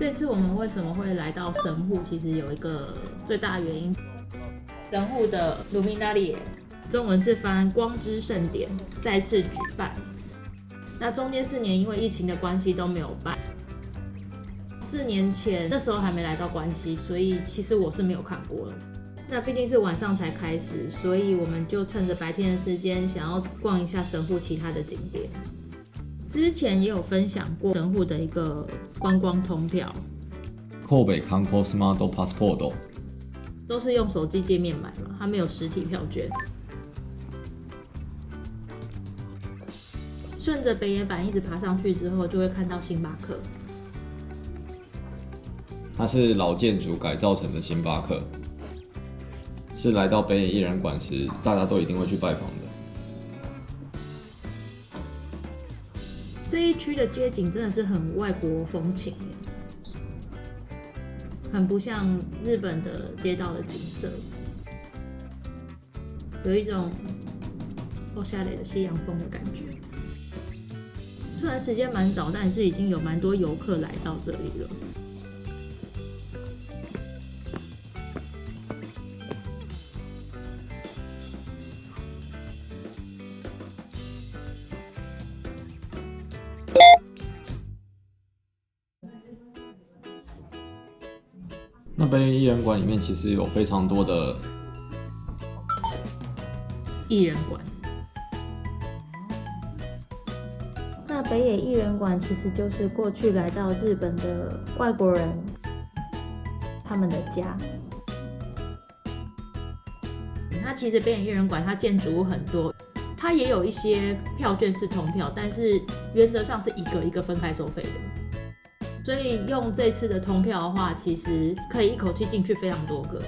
这次我们为什么会来到神户？其实有一个最大的原因，神户的鲁米纳里，中文是翻光之盛典再次举办。那中间4年因为疫情的关系都没有办。4年前那时候还没来到关西，所以其实我是没有看过的。那毕竟是晚上才开始，所以我们就趁着白天的时間想要逛一下神户其他的景点。之前也有分享过神户的一个观光通票，神戸観光スマートパスポート都是用手机界面买嘛，它没有实体票券。顺着北野坂一直爬上去之后，就会看到星巴克。它是老建筑改造成的星巴克，是来到北野艺人馆时大家都一定会去拜访的。这一区的街景真的是很外国风情耶，很不像日本的街道的景色，有一种欧夏雷的西洋风的感觉。虽然时间蛮早，但是已经有蛮多游客来到这里了。那北野艺人馆里面其实有非常多的艺人馆。那北野艺人馆其实就是过去来到日本的外国人他们的家。那其实北野艺人馆它建筑物很多，它也有一些票券是通票，但是原则上是一个一个分开收费的。所以用这次的通票的话，其实可以一口气进去非常多个。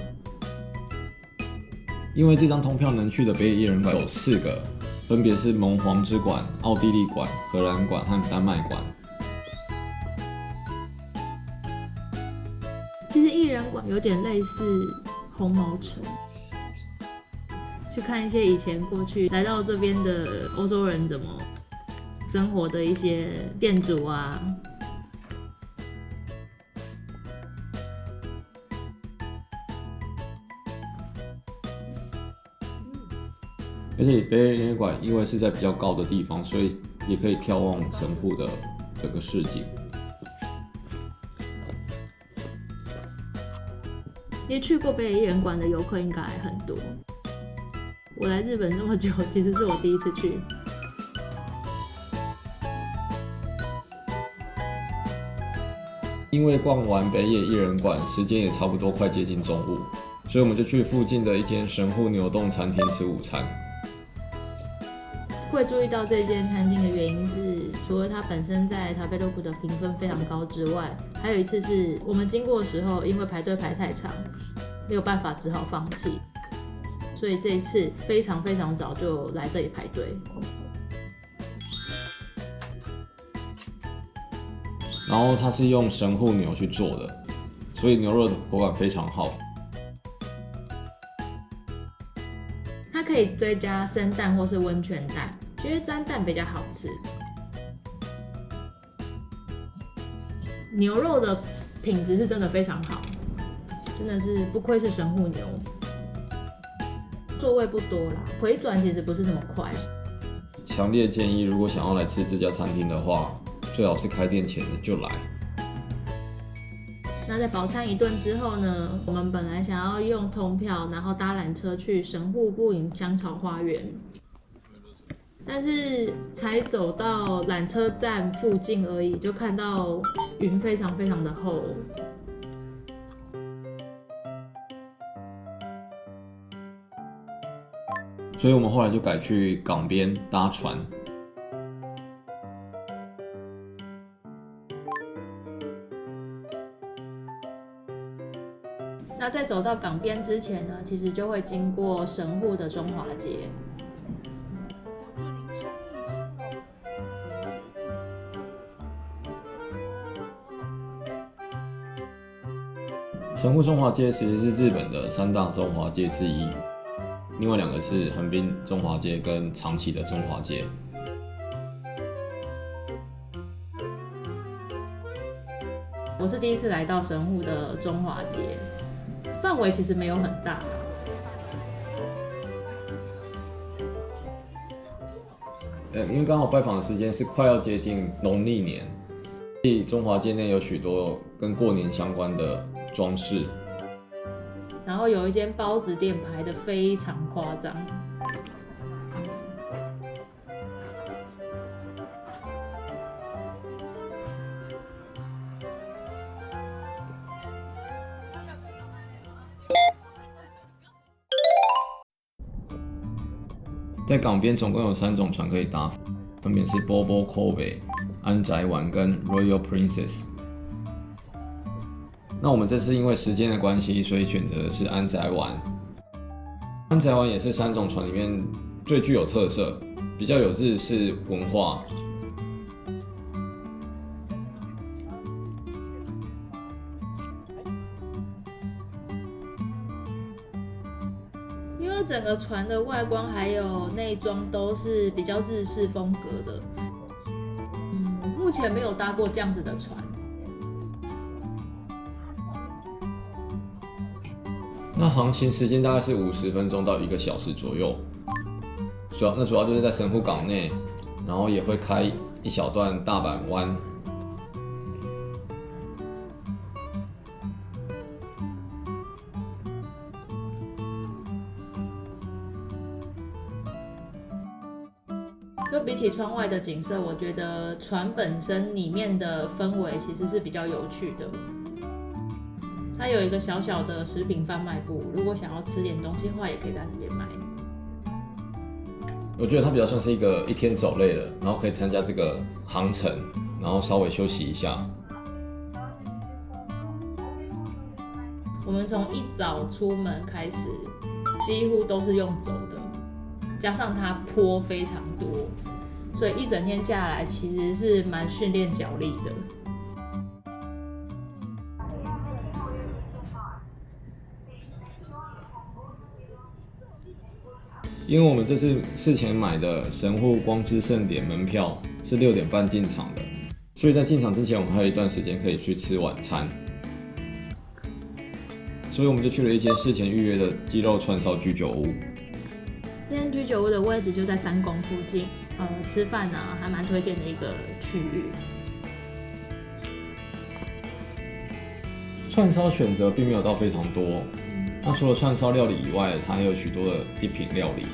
因为这张通票能去的北野艺人馆有4个，分别是蒙皇之馆、奥地利馆、荷兰馆和丹麦馆。其实艺人馆有点类似红毛城，去看一些以前过去来到这边的欧洲人怎么生活的一些建筑啊。而且北野艺人馆因为是在比较高的地方，所以也可以眺望神户的整个市景。也去过北野艺人馆的游客应该还很多。我来日本这么久，其实是我第一次去。因为逛完北野艺人馆，时间也差不多快接近中午，所以我们就去附近的一间神户牛洞餐厅吃午餐。会注意到这间餐厅的原因是，除了它本身在塔贝洛库的评分非常高之外，还有一次是我们经过的时候，因为排队排太长，没有办法，只好放弃。所以这一次非常非常早就来这里排队。然后它是用神户牛去做的，所以牛肉的口感非常好。它可以追加生蛋或是温泉蛋，觉得沾蛋比较好吃。牛肉的品质是真的非常好，真的是不愧是神户牛。座位不多啦，回转其实不是那么快。强烈建议，如果想要来吃这家餐厅的话，最好是开店前就来。那在饱餐一顿之后呢，我们本来想要用通票，然后搭缆车去神户步影香草花园，但是才走到缆车站附近而已，就看到云非常非常的厚。所以我们后来就改去港边搭船。那在走到港边之前呢，其实就会经过神户的中华街。神户中华街其实是日本的3大中华街之一，另外2个是横滨中华街跟长崎的中华街。我我是第一次来到神户的中华街，范围其实没有很大。因为刚好拜访的时间是快要接近农历年，所以中华街内有许多跟过年相关的装饰。然后有一间包子店排得非常夸张。在港边总共有3种船可以搭，分别是 Bobo Kobe、安宅丸跟 Royal Princess。那我们这次因为时间的关系，所以选择的是安宅丸。安宅丸也是3种船里面最具有特色，比较有日式文化。因为整个船的外观还有内装都是比较日式风格的，目前没有搭过这样子的船。那航行时间大概是50分钟到1个小时左右，主要就是在神户港内，然后也会开一小段大阪湾。就比起窗外的景色，我觉得船本身里面的氛围其实是比较有趣的。它有一个小小的食品贩卖部，如果想要吃点东西的话，也可以在那边买。我觉得它比较像是一天走累了，然后可以参加这个航程，然后稍微休息一下。我们从一早出门开始，几乎都是用走的，加上它坡非常多，所以一整天下来其实是蛮训练脚力的。因为我们这次事前买的神户光之盛典门票是6点半进场的，所以在进场之前我们还有一段时间可以去吃晚餐，所以我们就去了一间事前预约的鸡肉串烧居酒屋。这间居酒屋的位置就在3宫附近，吃饭啊还蛮推荐的一个区域。串烧选择并没有到非常多，那除了串烧料理以外，它还有许多的一品料理，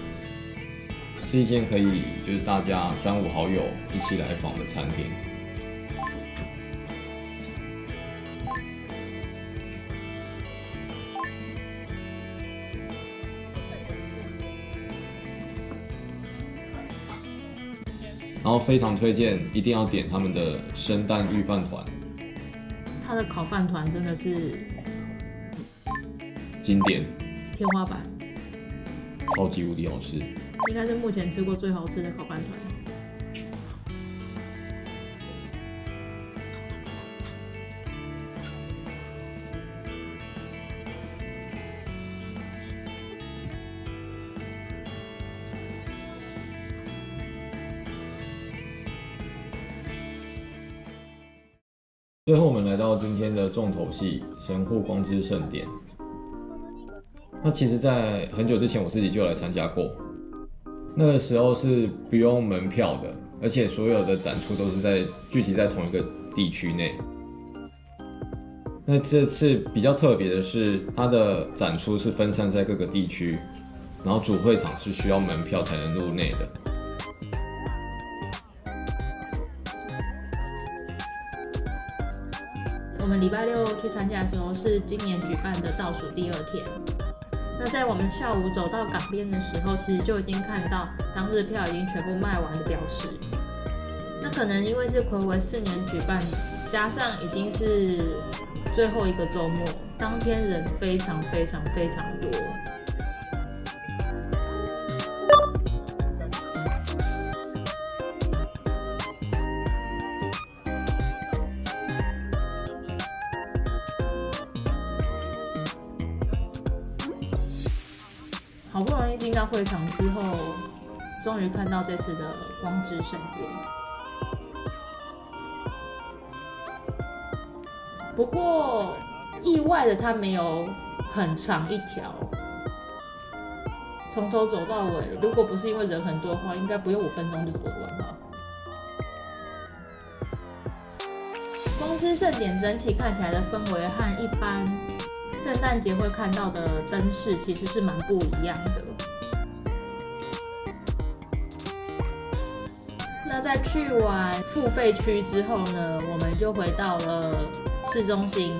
是一间可以就是大家3、5好友一起来访的餐厅。然后非常推荐，一定要点他们的生蛋御饭团，它的烤饭团真的是经典，天花板，超级无敌好吃，应该是目前吃过最好吃的烤饭团。最后我们来到今天的重头戏——神户光之盛典。那其实，在很久之前我自己就来参加过，那个时候是不用门票的，而且所有的展出都是聚集在同一个地区内。那这次比较特别的是，它的展出是分散在各个地区，然后主会场是需要门票才能入内的。我们礼拜6去参加的时候是今年举办的倒数第2天。那在我们下午走到港边的时候，其实就已经看到当日票已经全部卖完的标识。那可能因为是睽违4年举办，加上已经是最后一个周末，当天人非常非常非常多。好不容易进到会场之后，终于看到这次的光之盛典。不过意外的它没有很长一条，从头走到尾，如果不是因为人很多的话，应该不用5分钟就走得完吧。光之盛典整体看起来的氛围和一般圣诞节会看到的灯饰其实是蛮不一样的。那在去完付费区之后呢，我们就回到了市中心。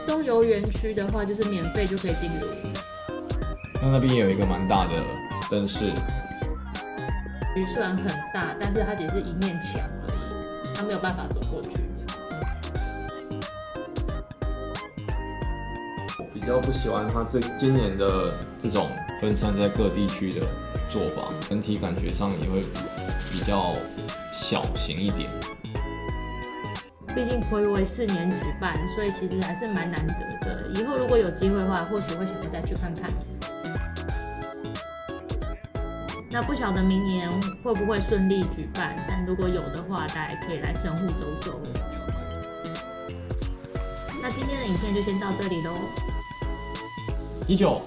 中游园区的话，就是免费就可以进入。那边也有一个蛮大的灯饰，虽然很大，但是它只是一面墙而已，它没有办法走过去。我比较不喜欢它今年的这种分散在各地区的做法，整体感觉上也会比较小型一点。毕竟睽违4年举办，所以其实还是蛮难得的。以后如果有机会的话，或许会想再去看看。那不晓得明年会不会顺利举办，但如果有的话，大家可以来神户走走。那今天的影片就先到这里咯。19